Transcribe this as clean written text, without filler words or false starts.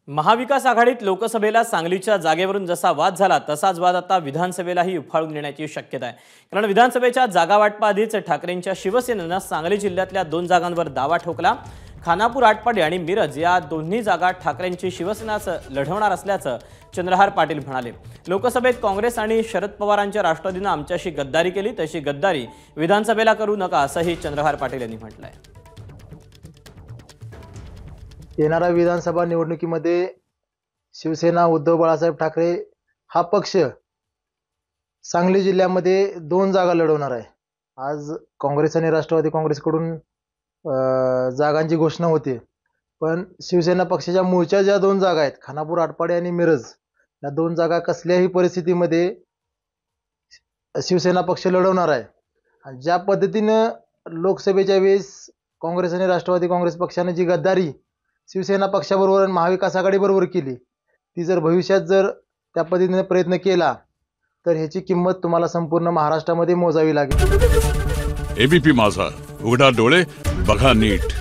महाविकास आघाडीत लोकसभेला सांगलीच्या जागेवरून जसा वाद झाला तसाच वाद आता विधानसभेलाही उफाळून येण्याची शक्यता आहे। कारण विधानसभेच्या जागा वाटपाआधीच ठाकरेंच्या शिवसेनेनं सांगली जिल्ह्यातल्या 2 जागांवर दावा ठोकला। खानापूर, आटपाडी आणि मिरज या दोन्ही जागा ठाकरेंची शिवसेनाच लढवणार असल्याचं चंद्रहार पाटील म्हणाले। लोकसभेत काँग्रेस आणि शरद पवारांच्या राष्ट्रवादीनं आमच्याशी गद्दारी केली, तशी गद्दारी विधानसभेला करू नका असंही चंद्रहार पाटील यांनी म्हटलंय। येणाऱ्या विधानसभा निवडणुकीमध्ये शिवसेना उद्धव बाळासाहेब ठाकरे हा पक्ष सांगली जिल्ह्यामध्ये 2 जागा लढवणार आहे। आज काँग्रेस आणि राष्ट्रवादी काँग्रेसकडून जागांची घोषणा होते, पण शिवसेना पक्षाच्या मूळच्या ज्या 2 जागा आहेत खानापूर, आटपाडी आणि मिरज या 2 जागा कसल्याही परिस्थितीमध्ये शिवसेना पक्ष लढवणार आहे। आणि ज्या पद्धतीनं लोकसभेच्या वेळेस काँग्रेस आणि राष्ट्रवादी काँग्रेस पक्षाने जी गद्दारी शिवसेना पक्षाबरोबर आणि महाविकास आघाडीबरोबर केली, ती जर भविष्यात जर त्या पद्धतीने प्रयत्न केला तर ह्याची किंमत तुम्हाला संपूर्ण महाराष्ट्रामध्ये मोजावी लागेल। एबीपी माझा, उघडा डोळे बघा नीट।